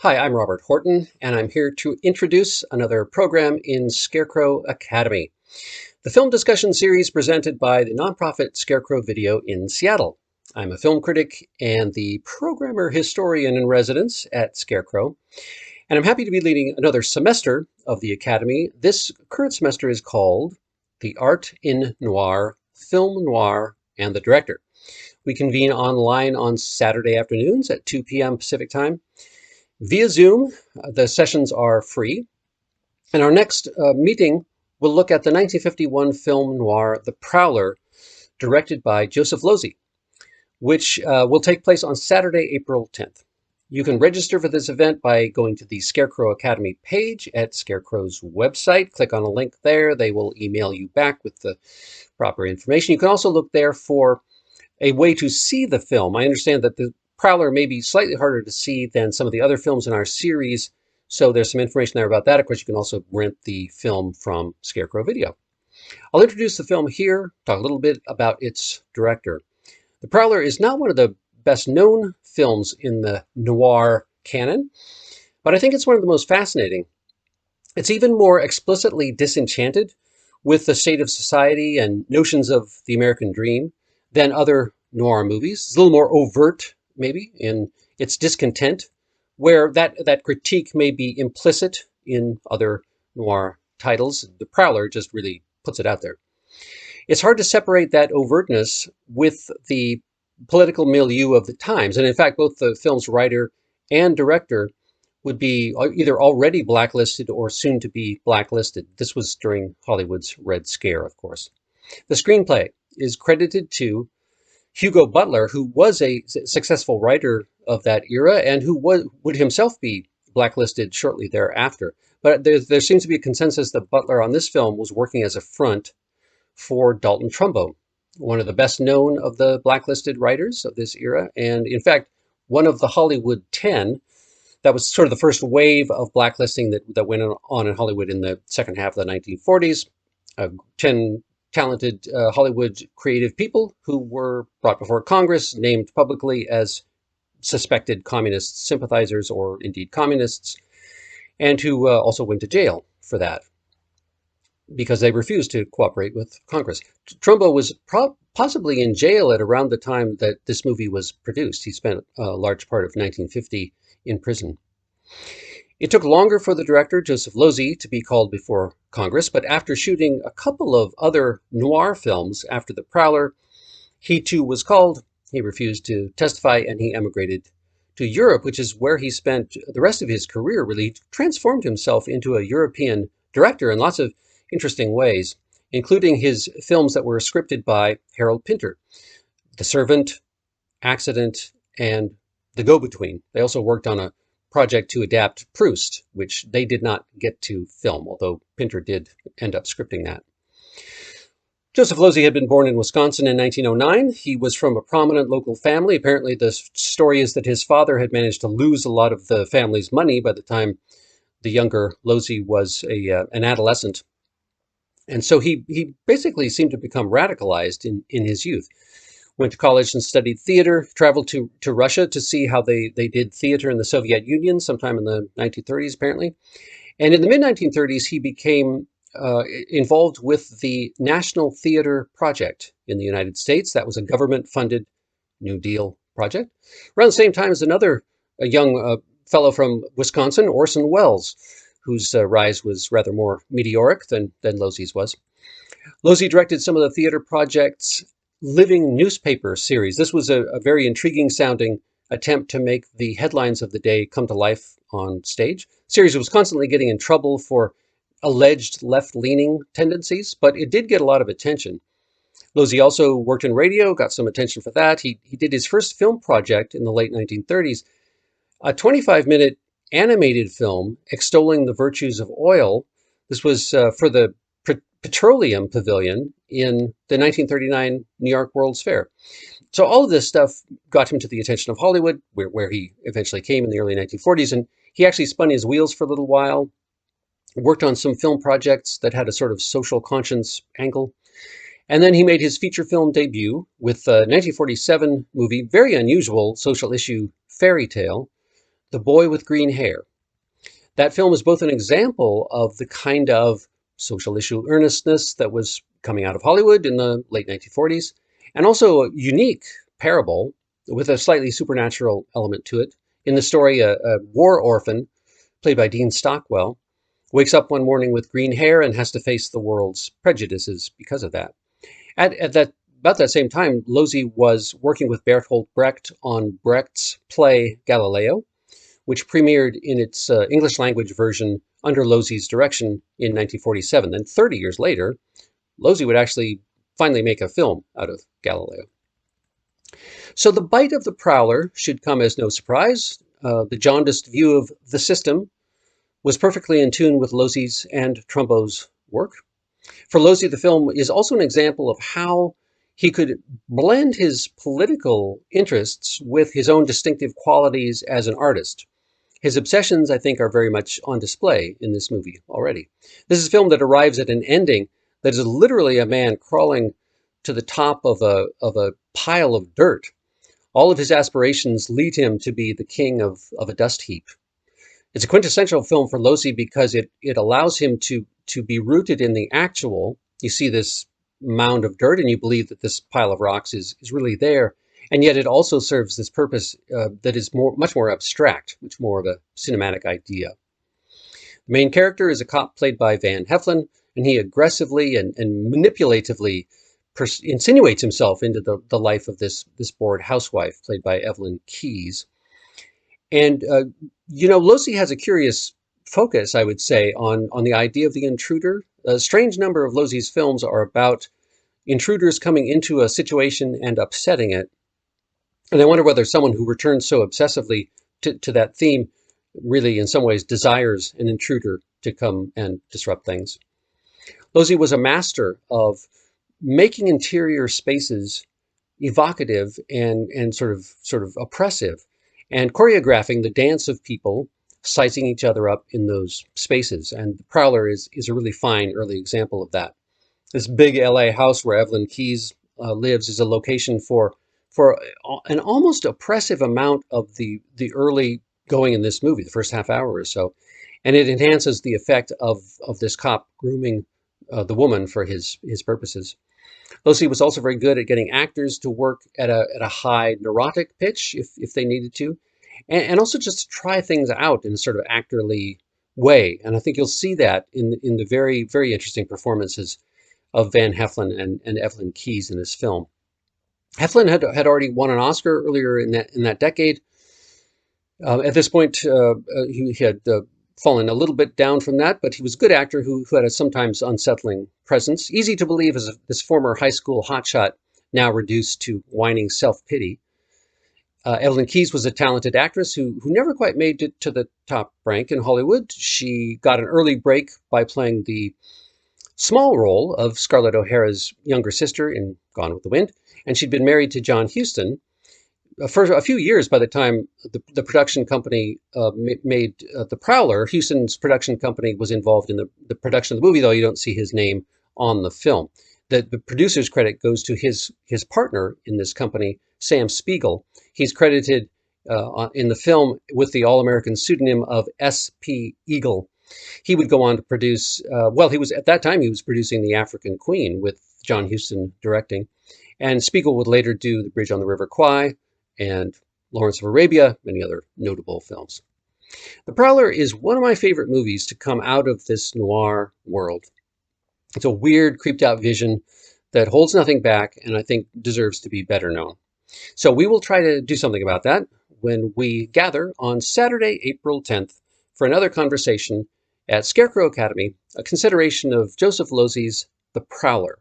Hi, I'm Robert Horton, and I'm here to introduce another program in Scarecrow Academy, the film discussion series presented by the nonprofit Scarecrow Video in Seattle. I'm a film critic and the programmer historian in residence at Scarecrow, and I'm happy to be leading another semester of the Academy. This current semester is called The Art in Noir, Film Noir, and the Director. We convene online on Saturday afternoons at 2 p.m. Pacific Time via Zoom. The sessions are free. And our next meeting will look at the 1951 film noir, The Prowler, directed by Joseph Losey, which will take place on Saturday, April 10th. You can register for this event by going to the Scarecrow Academy page at Scarecrow's website. Click on a link there. They will email you back with the proper information. You can also look there for a way to see the film. I understand that the Prowler may be slightly harder to see than some of the other films in our series, so there's some information there about that. Of course, you can also rent the film from Scarecrow Video. I'll introduce the film here, talk a little bit about its director. The Prowler is not one of the best known films in the noir canon, but I think it's one of the most fascinating. It's even more explicitly disenchanted with the state of society and notions of the American dream than other noir movies. It's a little more overt, maybe, in its discontent, where that critique may be implicit in other noir titles. The Prowler just really puts it out there. It's hard to separate that overtness with the political milieu of the times. And in fact, both the film's writer and director would be either already blacklisted or soon to be blacklisted. This was during Hollywood's Red Scare, of course. The screenplay is credited to Hugo Butler, who was a successful writer of that era and who would himself be blacklisted shortly thereafter. But there seems to be a consensus that Butler on this film was working as a front for Dalton Trumbo, one of the best known of the blacklisted writers of this era, and in fact, one of the Hollywood 10. That was sort of the first wave of blacklisting that went on in Hollywood in the second half of the 1940s. 10 talented Hollywood creative people who were brought before Congress, named publicly as suspected communist sympathizers or indeed communists, and who also went to jail for that because they refused to cooperate with Congress. Trumbo was possibly in jail at around the time that this movie was produced. He spent a large part of 1950 in prison. It took longer for the director, Joseph Losey, to be called before Congress, but after shooting a couple of other noir films after The Prowler, he too was called. He refused to testify, and he emigrated to Europe, which is where he spent the rest of his career. Really transformed himself into a European director in lots of interesting ways, including his films that were scripted by Harold Pinter, The Servant, Accident, and The Go-Between. They also worked on a project to adapt Proust, which they did not get to film, although Pinter did end up scripting that. Joseph Losey had been born in Wisconsin in 1909. He was from a prominent local family. Apparently, the story is that his father had managed to lose a lot of the family's money by the time the younger Losey was an adolescent. And so he basically seemed to become radicalized in his youth. Went to college and studied theater, traveled to Russia to see how they did theater in the Soviet Union sometime in the 1930s, apparently. And in the mid-1930s, he became involved with the National Theater Project in the United States. That was a government-funded New Deal project. Around the same time as another young fellow from Wisconsin, Orson Welles, whose rise was rather more meteoric than Losey's was. Losey directed some of the theater projects' living newspaper series. This was a very intriguing sounding attempt to make the headlines of the day come to life on stage. The series was constantly getting in trouble for alleged left-leaning tendencies, but it did get a lot of attention. Losey also worked in radio, got some attention for that. He did his first film project in the late 1930s, a 25-minute animated film extolling the virtues of oil. This was for the Petroleum Pavilion in the 1939 New York World's Fair. So all of this stuff got him to the attention of Hollywood, where he eventually came in the early 1940s. And he actually spun his wheels for a little while, worked on some film projects that had a sort of social conscience angle. And then he made his feature film debut with a 1947 movie, very unusual social issue fairy tale, The Boy with Green Hair. That film is both an example of the kind of social issue earnestness that was coming out of Hollywood in the late 1940s, and also a unique parable with a slightly supernatural element to it. In the story, a war orphan, played by Dean Stockwell, wakes up one morning with green hair and has to face the world's prejudices because of that. About that same time, Losey was working with Bertolt Brecht on Brecht's play Galileo, which premiered in its English language version under Losey's direction in 1947. Then 30 years later, Losey would actually finally make a film out of Galileo. So the bite of the Prowler should come as no surprise. The jaundiced view of the system was perfectly in tune with Losey's and Trumbo's work. For Losey, the film is also an example of how he could blend his political interests with his own distinctive qualities as an artist. His obsessions, I think, are very much on display in this movie already. This is a film that arrives at an ending that is literally a man crawling to the top of a pile of dirt. All of his aspirations lead him to be the king of a dust heap. It's a quintessential film for Losey because it allows him to be rooted in the actual. You see this mound of dirt and you believe that this pile of rocks is really there. And yet it also serves this purpose that is much more abstract, much more of a cinematic idea. The main character is a cop played by Van Heflin, and he aggressively and manipulatively insinuates himself into the life of this bored housewife played by Evelyn Keyes. And, Losey has a curious focus, I would say, on the idea of the intruder. A strange number of Losey's films are about intruders coming into a situation and upsetting it. And I wonder whether someone who returns so obsessively to that theme really, in some ways, desires an intruder to come and disrupt things. Losey was a master of making interior spaces evocative and sort of oppressive, and choreographing the dance of people sizing each other up in those spaces. And the Prowler is a really fine early example of that. This big LA house where Evelyn Keyes lives is a location for an almost oppressive amount of the early going in this movie, the first half hour or so. And it enhances the effect of this cop grooming the woman for his purposes. Losey was also very good at getting actors to work at a high neurotic pitch if they needed to, and also just to try things out in a sort of actorly way. And I think you'll see that in the very, very interesting performances of Van Heflin and Evelyn Keyes in this film. Heflin had already won an Oscar earlier in that decade. At this point, he had fallen a little bit down from that, but he was a good actor who had a sometimes unsettling presence. Easy to believe as this former high school hotshot, now reduced to whining self-pity. Evelyn Keyes was a talented actress who never quite made it to the top rank in Hollywood. She got an early break by playing the small role of Scarlett O'Hara's younger sister in Gone with the Wind, and she'd been married to John Huston for a few years by the time the production company made The Prowler. Huston's production company was involved in the production of the movie, though you don't see his name on the film. The producer's credit goes to his partner in this company, Sam Spiegel. He's credited in the film with the all-American pseudonym of S.P. Eagle. He would go on to produce, at that time he was producing The African Queen with John Huston directing. And Spiegel would later do The Bridge on the River Kwai and Lawrence of Arabia, many other notable films. The Prowler is one of my favorite movies to come out of this noir world. It's a weird, creeped out vision that holds nothing back and I think deserves to be better known. So we will try to do something about that when we gather on Saturday, April 10th for another conversation at Scarecrow Academy, a consideration of Joseph Losey's The Prowler.